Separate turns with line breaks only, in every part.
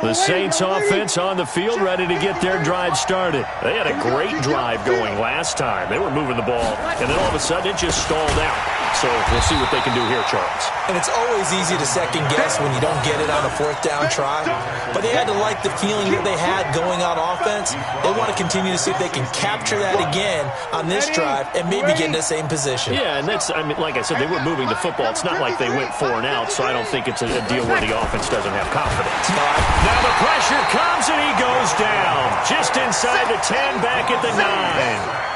The Saints offense on the field, ready to get their drive started. They had a great drive going last time. They were moving the ball, and then all of a sudden it just stalled out. So we'll see what they can do here, Charles.
And it's always easy to second guess when you don't get it on a fourth down try. But they had to like the feeling that they had going on offense. They want to continue to see if they can capture that again on this drive and maybe get in the same position.
Yeah, and that's, I mean, like I said, they were moving the football. It's not like they went 4 and out, so I don't think it's a deal where the offense doesn't have confidence. Now the pressure comes and he goes down. Just inside the 10, back at the 9.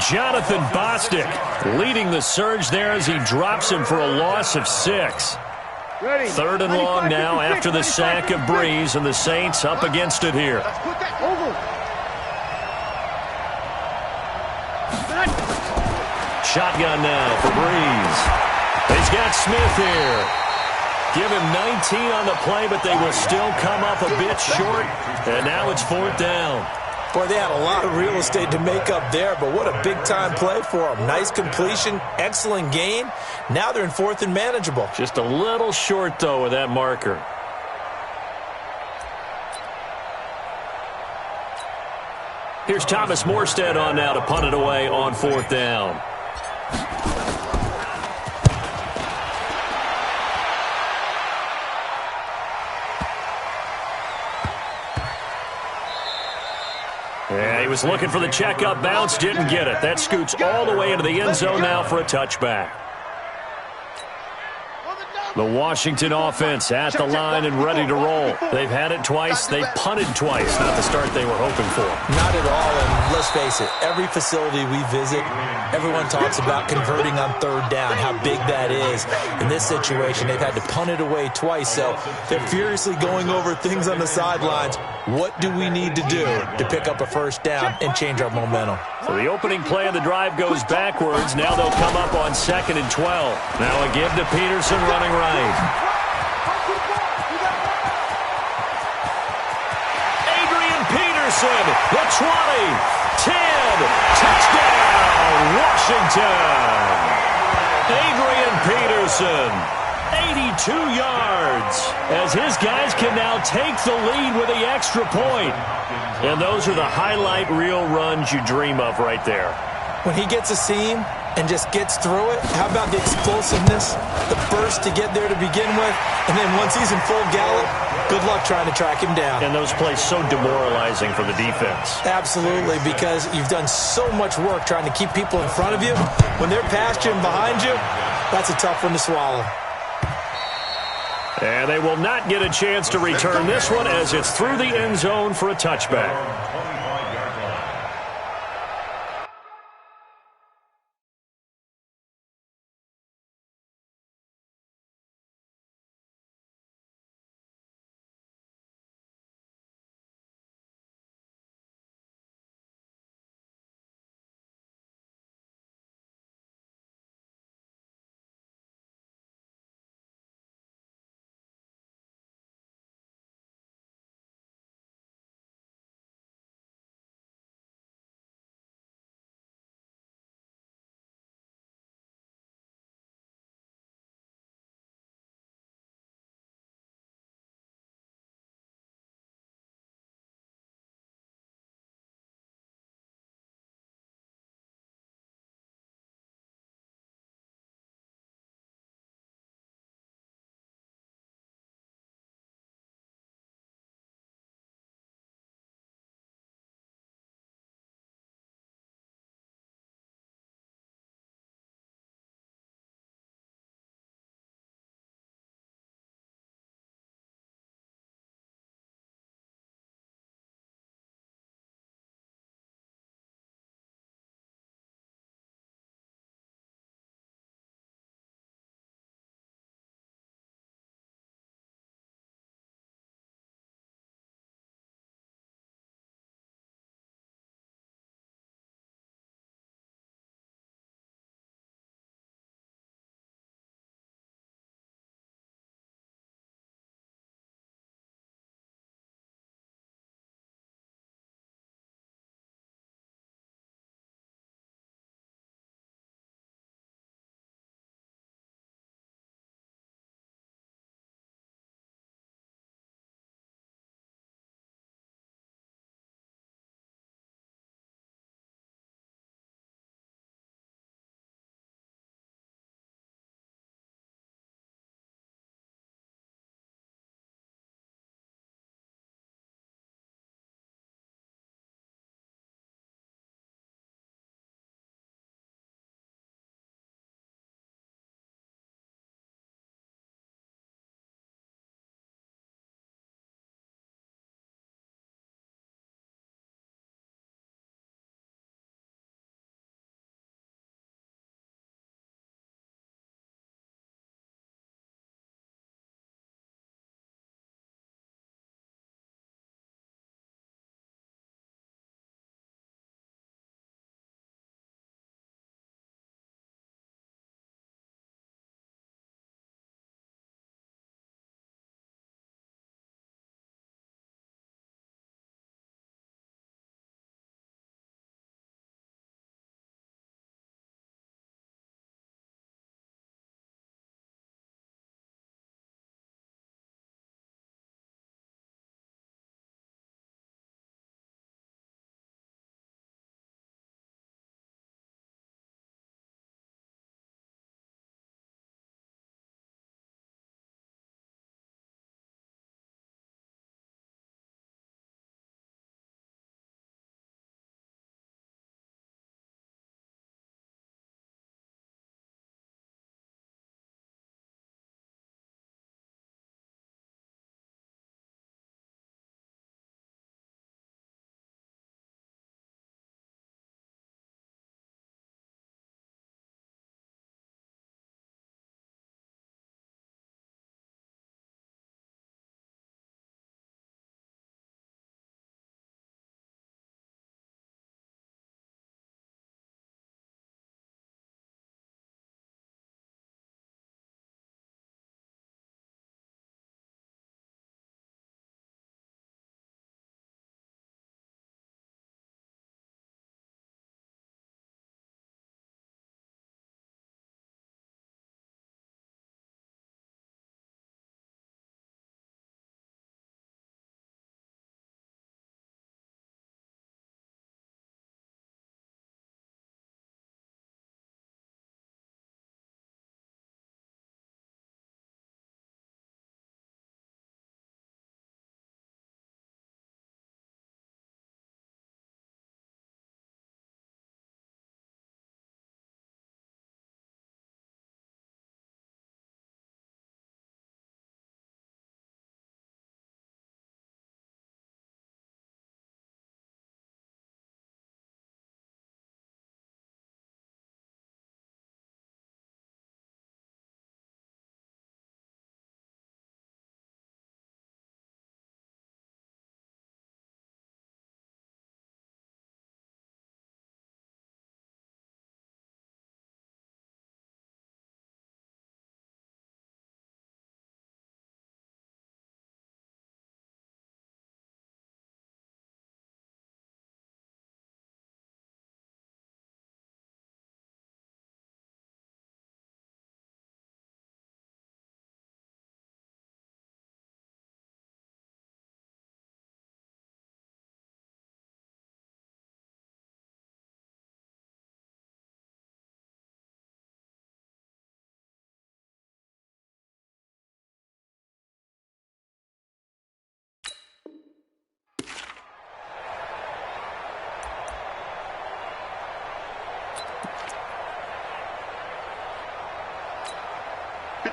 Jonathan Bostic leading the surge there as he drops him for a loss of 6. 3rd and long now after the sack of Breeze, and the Saints up against it here. Shotgun now for Breeze. He's got Smith here. Give him 19 on the play, but they will still come up a bit short, and now it's 4th down.
Boy, they had a lot of real estate to make up there, but what a big-time play for them. Nice completion, excellent gain. Now they're in 4th and manageable.
Just a little short, though, with that marker. Here's Thomas Morstead on now to punt it away on 4th down. Yeah, he was looking for the checkup bounce, didn't get it. That scoots all the way into the end zone now for a touchback. The Washington offense at the line and ready to roll. They've had it twice. They've punted twice. Not the start they were hoping for.
Not at all, and let's face it, every facility we visit, everyone talks about converting on 3rd down, how big that is. In this situation, they've had to punt it away twice, so they're furiously going over things on the sidelines. What do we need to do to pick up a 1st down and change our momentum?
So the opening play of the drive goes backwards. Now they'll come up on 2nd and 12. Now a give to Peterson running right. Adrian Peterson, the 20, 10, touchdown, Washington. Adrian Peterson, 82 yards, as his guys can now take the lead with the extra point. And those are the highlight reel runs you dream of right there.
When he gets a seam and just gets through it, how about the explosiveness, the burst to get there to begin with, and then once he's in full gallop, good luck trying to track him down.
And those plays so demoralizing for the defense.
Absolutely, because you've done so much work trying to keep people in front of you. When they're past you and behind you, that's a tough one to swallow.
And they will not get a chance to return this one as it's through the end zone for a touchback.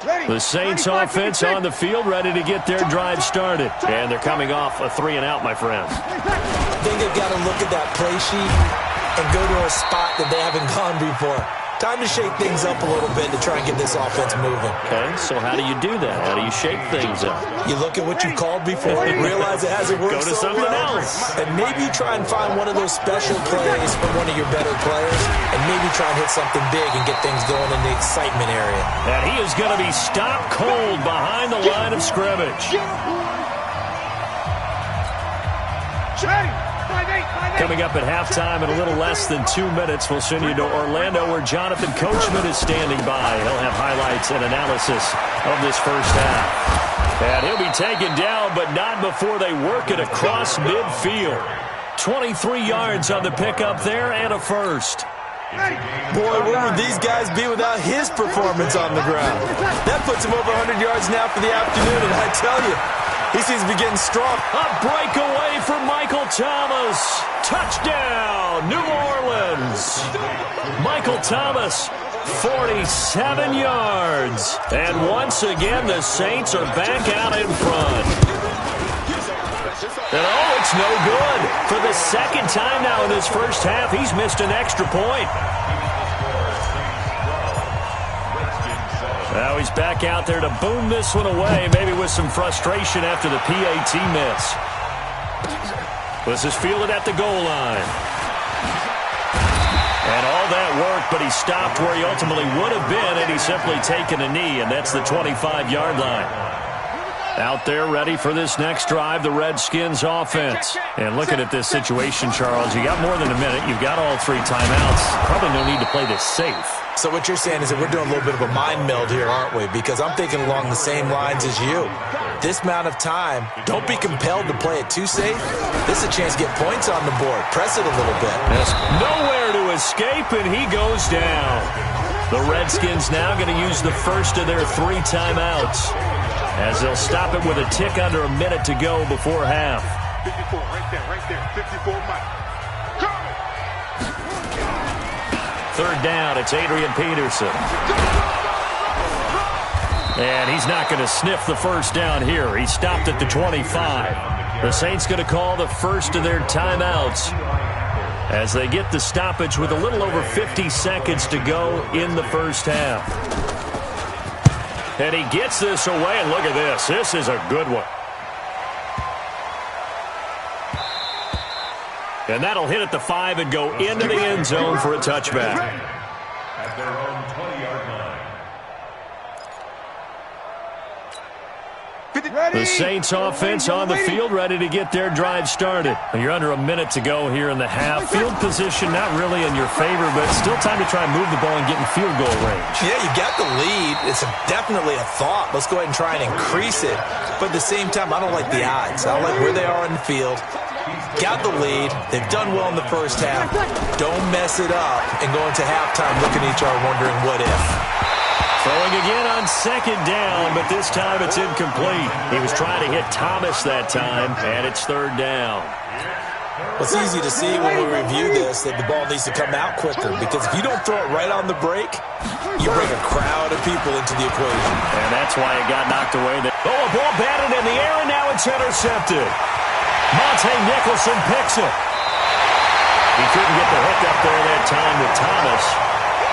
The Saints offense on the field, ready to get their drive started. And they're coming off a 3-and-out, my friends.
I think they've got to look at that play sheet and go to a spot that they haven't gone before. Time to shake things up a little bit to try and get this offense moving.
Okay, so how do you do that? How do you shake things up?
You look at what you called before and realize it hasn't worked.
Go to something else.
And maybe try and find one of those special plays from one of your better players, and maybe try and hit something big and get things going in the excitement area.
And he is going to be stopped cold behind the line of scrimmage. Coming up at halftime in a little less than 2 minutes, we'll send you to Orlando where Jonathan Coachman is standing by. He'll have highlights and analysis of this first half. And he'll be taken down, but not before they work it across midfield. 23 yards on the pickup there and a first.
Boy, where would these guys be without his performance on the ground? That puts him over 100 yards now for the afternoon, and I tell you, he seems to be getting strong.
A breakaway for Michael Thomas. Touchdown, New Orleans. Michael Thomas, 47 yards. And once again, the Saints are back out in front. And oh, it's no good. For the second time now in this first half, he's missed an extra point. Now he's back out there to boom this one away, maybe with some frustration after the PAT miss. This is fielded at the goal line. And all that work, but he stopped where he ultimately would have been, and he's simply taken a knee, and that's the 25-yard line. Out there ready for this next drive, the Redskins offense. And looking at this situation, Charles, you got more than a minute. You've got all 3 timeouts. Probably no need to play this safe.
So what you're saying is that we're doing a little bit of a mind meld here, aren't we? Because I'm thinking along the same lines as you. This amount of time, don't be compelled to play it too safe. This is a chance to get points on the board. Press it a little bit.
Yes. Nowhere to escape, and he goes down. The Redskins now going to use the first of their 3 timeouts, as they'll stop it with a tick under a minute to go before half.
54, right there, 54, Mike.
Third down, it's Adrian Peterson. And he's not going to sniff the first down here. He stopped at the 25. The Saints going to call the first of their timeouts as they get the stoppage with a little over 50 seconds to go in the first half. And he gets this away, and look at this. This is a good one. And that'll hit at the 5 and go into the end zone for a touchback.
At their own 20-yard line.
The Saints offense on the field, ready to get their drive started. You're under a minute to go here in the half. Field position not really in your favor, but still time to try and move the ball and get in field goal range.
Yeah, you got the lead. It's definitely a thought. Let's go ahead and try and increase it. But at the same time, I don't like the odds. I don't like where they are in the field. Got the lead. They've done well in the first half. Don't mess it up and go into halftime looking at each other wondering what if.
Throwing again on second down, but this time it's incomplete. He was trying to hit Thomas that time, and it's third down.
It's easy to see when we review this that the ball needs to come out quicker, because if you don't throw it right on the break, you bring a crowd of people into the equation.
And that's why it got knocked away. Oh, a ball batted in the air, and now it's intercepted. Monte Nicholson picks it. He couldn't get the hook up there that time with Thomas.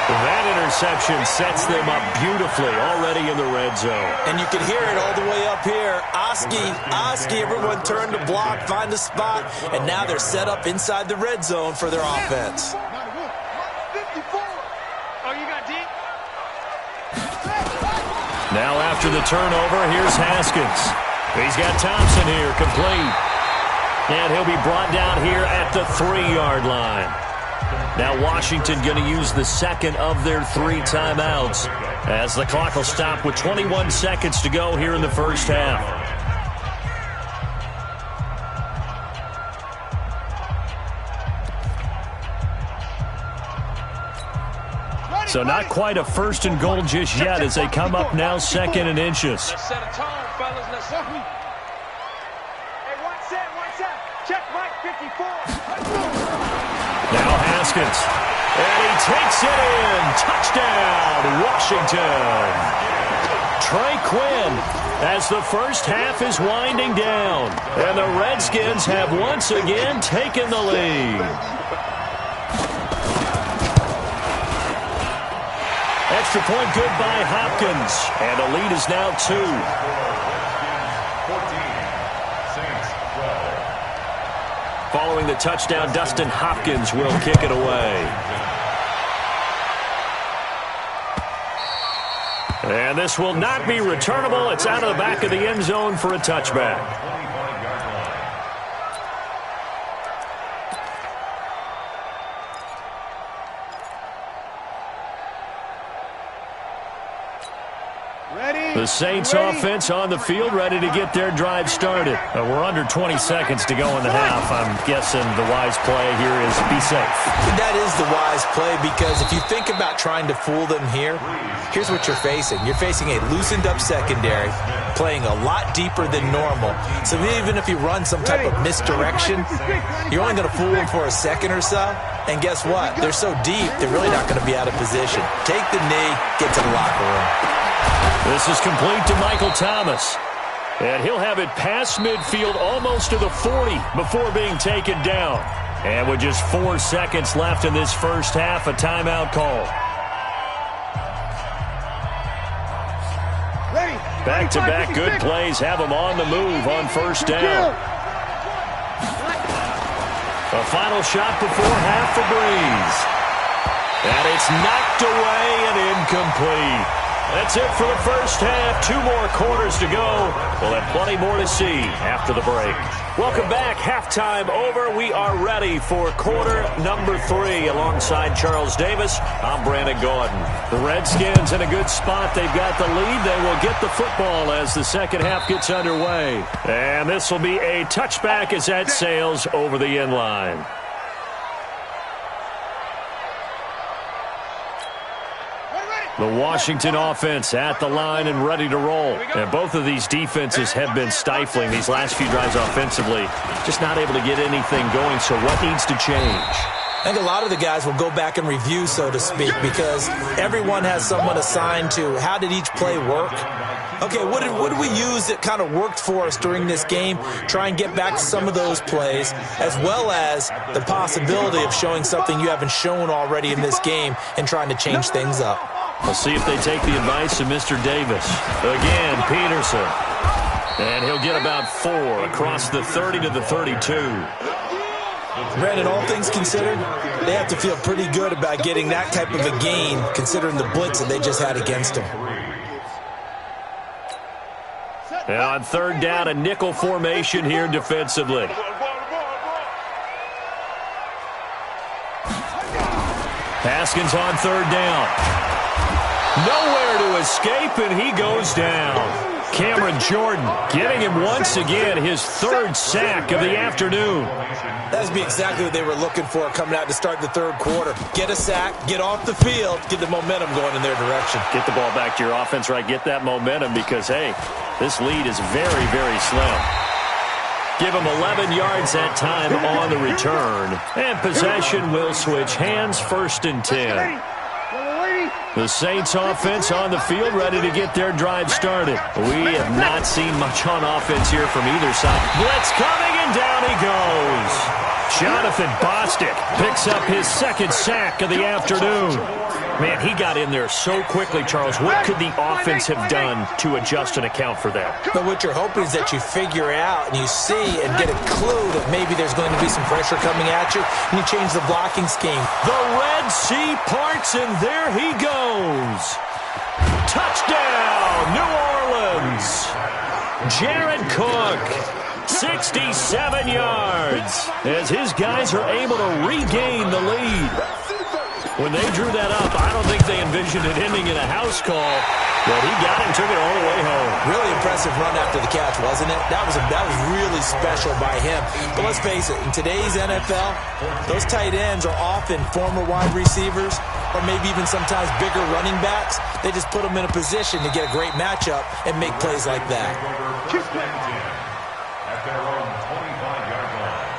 That interception sets them up beautifully already in the red zone.
And you can hear it all the way up here. Oski, everyone turned to block, find a spot, and now they're set up inside the red zone for their offense.
54. Oh, you got deep?
Now after the turnover, here's Haskins. He's got Thompson here, complete. And he'll be brought down here at the 3-yard line. Now Washington going to use the second of their 3 timeouts as the clock will stop with 21 seconds to go here in the first half. So not quite a first and goal just yet as they come up now second and inches.
Let's set a tone, fellas. Let's go. Hey, one set. Check Mike 54.
Now Haskins, and he takes it in. Touchdown, Washington. Trey Quinn, as the first half is winding down. And the Redskins have once again taken the lead. Extra point good by Hopkins. And the lead is now 2.
14, Saints, 12.
Following the touchdown, Dustin Hopkins will kick it away. And this will not be returnable. It's out of the back of the end zone for a touchback. The Saints offense on the field, ready to get their drive started. We're under 20 seconds to go in the half. I'm guessing the wise play here is be safe.
That is the wise play, because if you think about trying to fool them here, here's what you're facing. You're facing a loosened up secondary, playing a lot deeper than normal. So even if you run some type of misdirection, you're only going to fool them for a second or so. And guess what? They're so deep, they're really not going to be out of position. Take the knee, get to the locker room.
This is complete to Michael Thomas. And he'll have it past midfield almost to the 40 before being taken down. And with just 4 seconds left in this first half, a timeout call. Back-to-back good plays have them on the move on first down. A final shot before half for Breeze. And it's knocked away and incomplete. That's it for the first half. 2 more quarters to go. We'll have plenty more to see after the break. Welcome back. Halftime over. We are ready for quarter number 3. Alongside Charles Davis, I'm Brandon Gordon. The Redskins in a good spot. They've got the lead. They will get the football as the second half gets underway. And this will be a touchback as that sails over the end line. The Washington offense at the line and ready to roll. And both of these defenses have been stifling these last few drives offensively. Just not able to get anything going, so what needs to change?
I think a lot of the guys will go back and review, so to speak, because everyone has someone assigned to how did each play work. Okay, what did we use that kind of worked for us during this game? Try and get back to some of those plays, as well as the possibility of showing something you haven't shown already in this game and trying to change things up.
We'll see if they take the advice of Mr. Davis. Again, Peterson. And he'll get about 4 across the 30 to the 32.
Brandon, all things considered, they have to feel pretty good about getting that type of a gain, considering the blitz that they just had against them.
And on third down, a nickel formation here defensively. Haskins on third down. Nowhere to escape, and he goes down. Cameron Jordan getting him once again his 3rd sack of the afternoon.
That would be exactly what they were looking for coming out to start the third quarter. Get a sack, get off the field, get the momentum going in their direction.
Get the ball back to your offense, right? Get that momentum because, hey, this lead is very, very slim. Give him 11 yards that time on the return. And possession will switch hands, 1st and 10. The Saints offense on the field, ready to get their drive started. We have not seen much on offense here from either side. Blitz coming, and down he goes. Jonathan Bostic picks up his 2nd sack of the afternoon. Man, he got in there so quickly, Charles. What could the offense have done to adjust and account for that?
But what you're hoping is that you figure out and you see and get a clue that maybe there's going to be some pressure coming at you, and you change the blocking scheme.
The Red Sea parts, and there he goes. Touchdown, New Orleans. Jared Cook, 67 yards, as his guys are able to regain the lead. When they drew that up, I don't think they envisioned it ending in a house call, but he got it and took it all the way home.
Really impressive run after the catch, wasn't it? That was really special by him. But let's face it, in today's NFL, those tight ends are often former wide receivers or maybe even sometimes bigger running backs. They just put them in a position to get a great matchup and make plays like that.
At their own 25-yard line.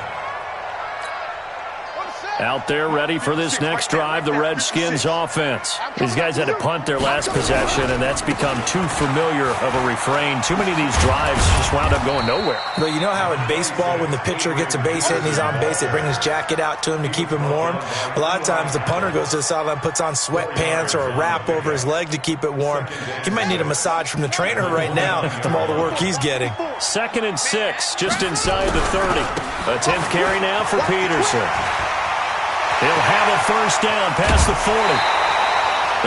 Out there ready for this next drive, the Redskins offense. These guys had to punt their last possession, and that's become too familiar of a refrain. Too many of these drives just wound up going nowhere.
But you know how in baseball, when the pitcher gets a base hit and he's on base, they bring his jacket out to him to keep him warm? A lot of times the punter goes to the sideline, puts on sweatpants or a wrap over his leg to keep it warm. He might need a massage from the trainer right now from all the work he's getting.
2nd and 6, just inside the 30. A 10th carry now for Peterson. He'll have a first down past the 40.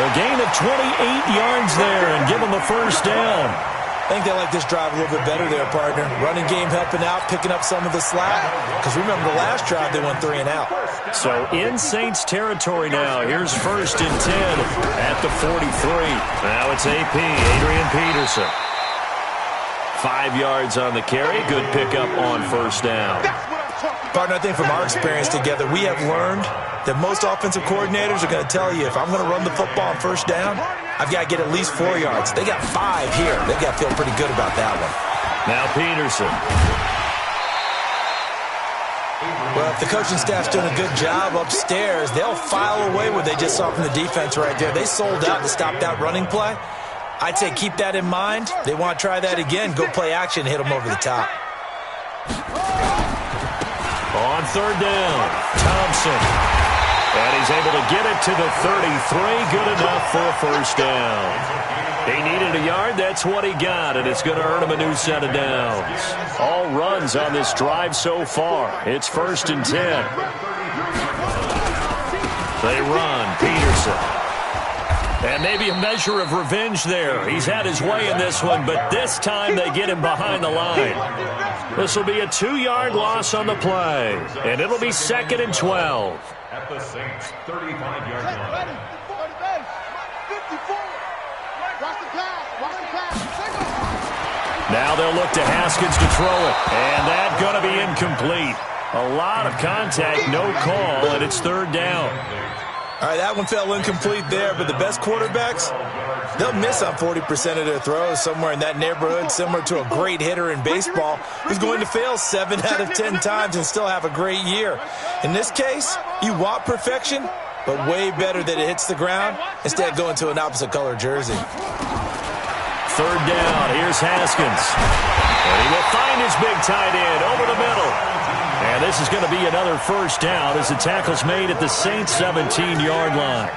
A gain of 28 yards there and give him a first down.
I think they like this drive a little bit better there, partner. Running game helping out, picking up some of the slack. Because remember the last drive, they went 3 and out.
So in Saints territory now. Here's 1st and 10 at the 43. Now it's AP, Adrian Peterson. 5 yards on the carry. Good pickup on first down.
Partner, I think from our experience together, we have learned that most offensive coordinators are going to tell you, if I'm going to run the football on first down, I've got to get at least 4 yards. They got 5 here. They've got to feel pretty good about that one.
Now Peterson.
Well, if the coaching staff's doing a good job upstairs, they'll file away what they just saw from the defense right there. They sold out to stop that running play. I'd say keep that in mind. They want to try that again. Go play action, hit them over the top.
On 3rd down, Thompson. And he's able to get it to the 33. Good enough for a first down. He needed a yard. That's what he got, and it's going to earn him a new set of downs. All runs on this drive so far. It's 1st and 10. They run. Peterson. And maybe a measure of revenge there. He's had his way in this one, but this time they get him behind the line. This will be a 2-yard loss on the play, and it'll be 2nd and 12.
At the Saints' 35-yard line.
Now they'll look to Haskins to throw it, and that's going to be incomplete. A lot of contact, no call, and it's 3rd down.
All right, that one fell incomplete there, but the best quarterbacks, they'll miss on 40% of their throws, somewhere in that neighborhood, similar to a great hitter in baseball who's going to fail 7 out of 10 times and still have a great year. In this case, you want perfection, but way better that it hits the ground instead of going to an opposite color jersey.
3rd down, here's Haskins. And he will find his big tight end over the middle. And this is going to be another first down as the tackle's made at the Saints' 17-yard line.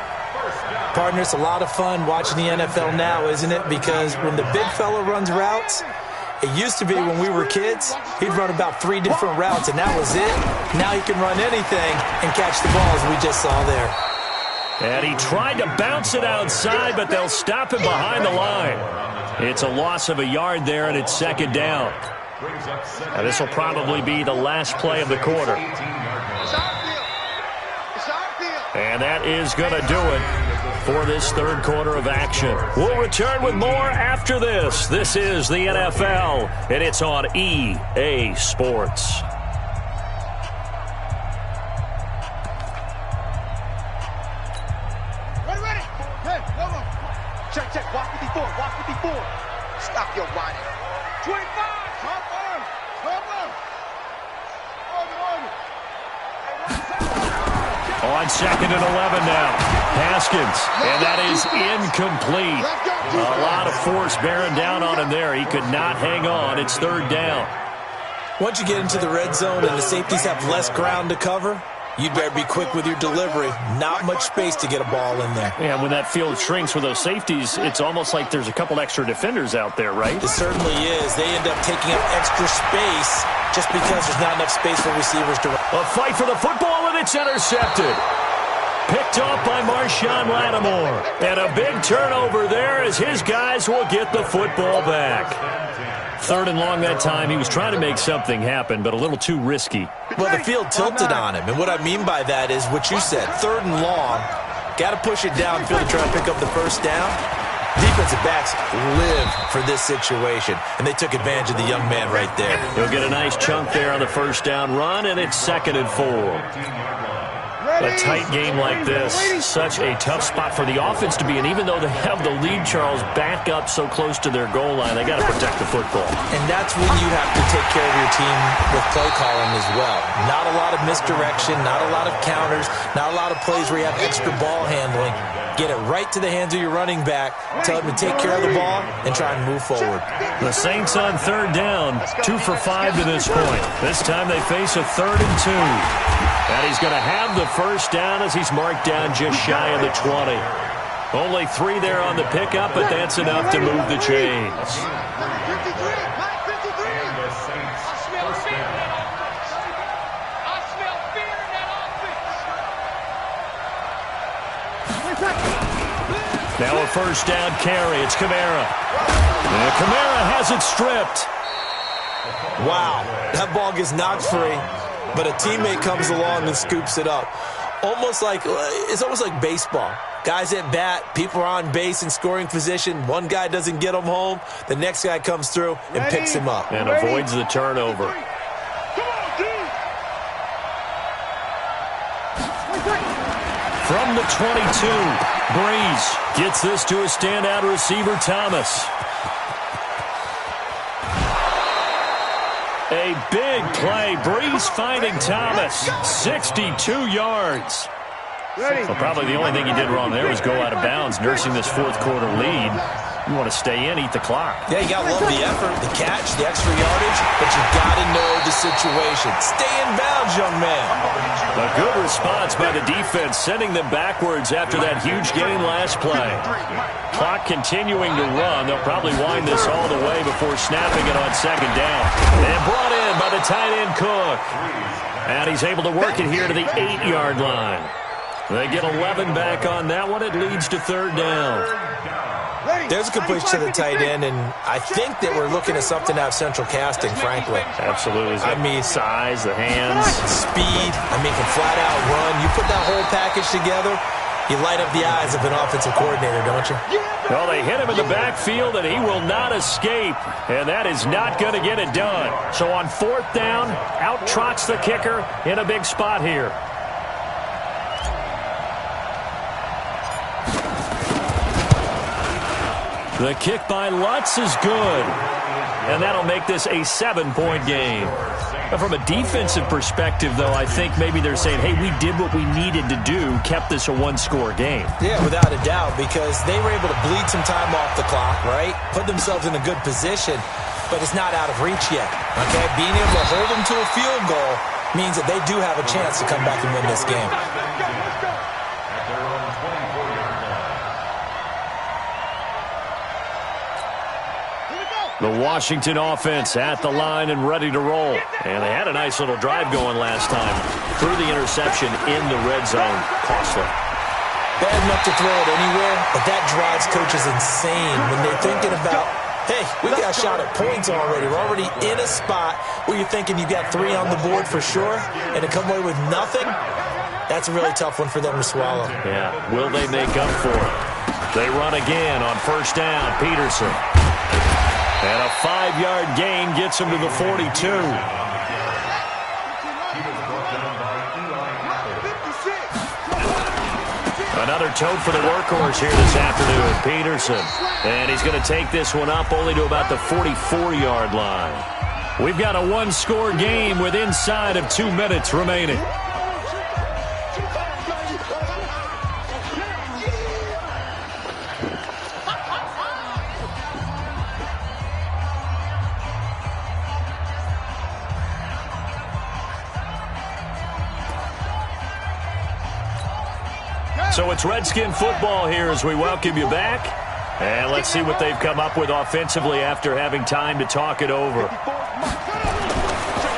Partner, it's a lot of fun watching the NFL now, isn't it? Because when the big fella runs routes, it used to be when we were kids, he'd run about 3 different routes, and that was it. Now he can run anything and catch the ball, as we just saw there.
And he tried to bounce it outside, but they'll stop him behind the line. It's a loss of a yard there, and it's 2nd down. And this will probably be the last play of the quarter. And that is going to do it for this 3rd quarter of action. We'll return with more after this. This is the NFL, and it's on EA Sports.
Ready. Hey, come on. Check. Walk 54. Stop your whining. 25.
On 2nd and 11 now. Haskins, and that is incomplete. A lot of force bearing down on him there. He could not hang on. It's 3rd down.
Once you get into the red zone and the safeties have less ground to cover, you'd better be quick with your delivery. Not much space to get a ball in there.
Yeah, when that field shrinks with those safeties, it's almost like there's a couple extra defenders out there, right?
It certainly is. They end up taking up extra space just because there's not enough space for receivers to run.
A fight for the football, and it's intercepted. Picked off by Marshawn Lattimore. And a big turnover there as his guys will get the football back. 3rd and long that time. He was trying to make something happen, but a little too risky.
Well, the field tilted on him, and what I mean by that is what you said, 3rd and long. Got to push it downfield to try to pick up the first down. Defensive backs live for this situation, and they took advantage of the young man right there.
He'll get a nice chunk there on the first down run, and it's 2nd and 4. A tight game like this, such a tough spot for the offense to be in. Even though they have the lead, Charles, back up so close to their goal line, they got to protect the football.
And that's when you have to take care of your team with play calling as well. Not a lot of misdirection, not a lot of counters, not a lot of plays where you have extra ball handling. Get it right to the hands of your running back, tell him to take care of the ball, and try and move forward.
The Saints on third down, 2 for 5 to this point. This time they face a 3rd and 2. And he's going to have the first down as he's marked down just shy of the 20. Only 3 there on the pickup, but that's enough to move the chains. Now a first down carry. It's Kamara. And Kamara has it stripped.
Wow, that ball gets knocked free, but a teammate comes along and scoops it up. It's almost like baseball. Guys at bat, people are on base in scoring position. One guy doesn't get him home. The next guy comes through and picks him up.
And avoids the turnover. From the 22, Breeze gets this to a standout receiver, Thomas. A big play. Breeze finding Thomas. 62 yards. Well, probably the only thing he did wrong there was go out of bounds, nursing this fourth quarter lead. You want to stay in, eat the clock.
Yeah, you got to love the effort, the catch, the extra yardage, but you got to know the situation. Stay in bounds, young man.
A good response by the defense, sending them backwards after that huge gain last play. Clock continuing to run. They'll probably wind this all the way before snapping it on second down. And brought in by the tight end Cook. And he's able to work it here to the 8-yard line. They get 11 back on that one. It leads to third down.
There's a completion to the tight end, and I think that we're looking at something out of central casting, frankly.
Absolutely.
I mean,
size, the hands.
Speed, can flat out run. You put that whole package together, you light up the eyes of an offensive coordinator, don't you?
Well, they hit him in the backfield, and he will not escape, and that is not going to get it done. So on fourth down, out trots the kicker in a big spot here. The kick by Lutz is good, and that'll make this a 7-point game. But from a defensive perspective, though, I think maybe they're saying, hey, we did what we needed to do, kept this a one-score game.
Yeah, without a doubt, because they were able to bleed some time off the clock, right? Put themselves in a good position, but it's not out of reach yet, okay? Being able to hold them to a field goal means that they do have a chance to come back and win this game.
The Washington offense at the line and ready to roll. And they had a nice little drive going last time. Threw the interception in the red zone. Costly.
Bad enough to throw it anywhere, but that drives coaches insane when they're thinking about, hey, we got a shot at points already. We're already in a spot where you're thinking you got 3 on the board for sure, and to come away with nothing, that's a really tough one for them to swallow.
Yeah, will they make up for it? They run again on first down. Peterson. And a 5-yard gain gets him to the 42. Another tote for the workhorse here this afternoon, Peterson. And he's going to take this one up only to about the 44-yard line. We've got a one-score game with inside of 2 minutes remaining. So it's Redskin football here as we welcome you back. And let's see what they've come up with offensively after having time to talk it over.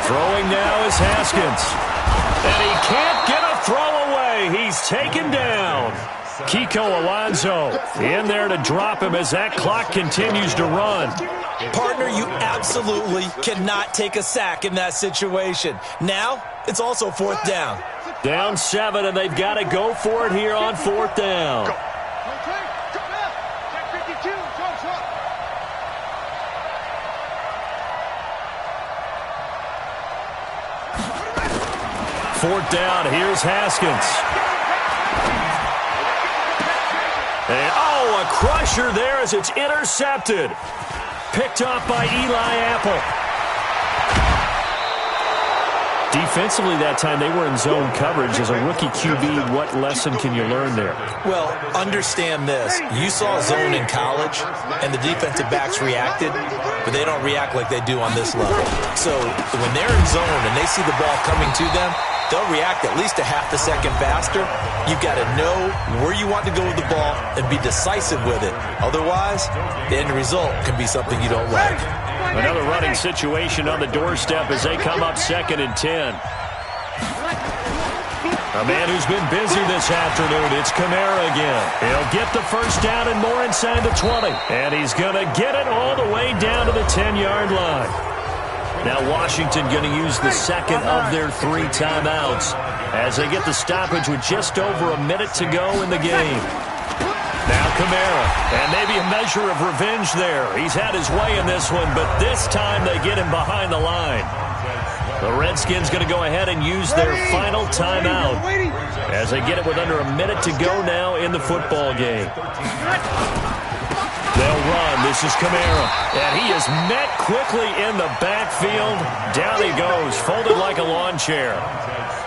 Throwing now is Haskins. And he can't get a throw away. He's taken down. Kiko Alonso in there to drop him as that clock continues to run.
Partner, you absolutely cannot take a sack in that situation. Now, it's also fourth down.
Down 7, and they've got to go for it here on fourth down. 4th down. Here's Haskins. And, oh, a crusher there as it's intercepted. Picked off by Eli Apple. Defensively that time, they were in zone coverage. As a rookie QB, what lesson can you learn there?
Well, understand this. You saw zone in college, and the defensive backs reacted, but they don't react like they do on this level. So when they're in zone and they see the ball coming to them, they'll react at least a half a second faster. You've got to know where you want to go with the ball and be decisive with it. Otherwise, the end result can be something you don't like.
Another running situation on the doorstep as they come up 2nd and 10. A man who's been busy this afternoon, it's Kamara again. He'll get the first down and more inside the 20. And he's going to get it all the way down to the 10-yard line. Now Washington going to use the second of their 3 timeouts as they get the stoppage with just over a minute to go in the game. Now Kamara, and maybe a measure of revenge there. He's had his way in this one, but this time they get him behind the line. The Redskins going to go ahead and use their final timeout as they get it with under a minute to go now in the football game. They'll run. This is Kamara. And he is met quickly in the backfield. Down he goes, folded like a lawn chair.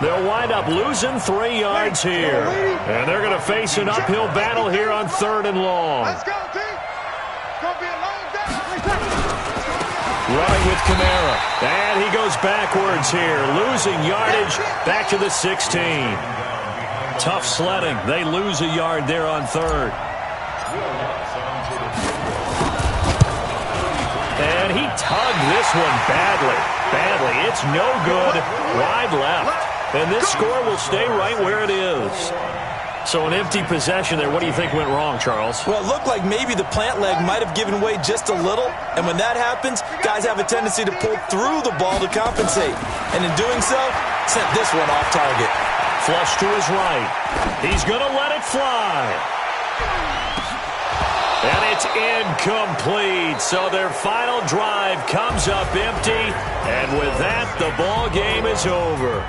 They'll wind up losing 3 yards here. And they're going to face an uphill battle here on 3rd and long.
Let's go, team. It's going to be a long day.
Running with Kamara. And he goes backwards here, losing yardage back to the 16. Tough sledding. They lose a yard there on 3rd. And he tugged this one badly. It's no good. Wide left. And this score will stay right where it is. So an empty possession there. What do you think went wrong, Charles?
Well, it looked like maybe the plant leg might have given way just a little. And when that happens, guys have a tendency to pull through the ball to compensate. And in doing so, sent this one off target.
Flush to his right. He's going to let it fly. And it's incomplete. So their final drive comes up empty. And with that, the ball game is over.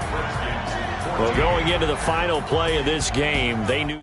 Well, going into the final play of this game, they knew...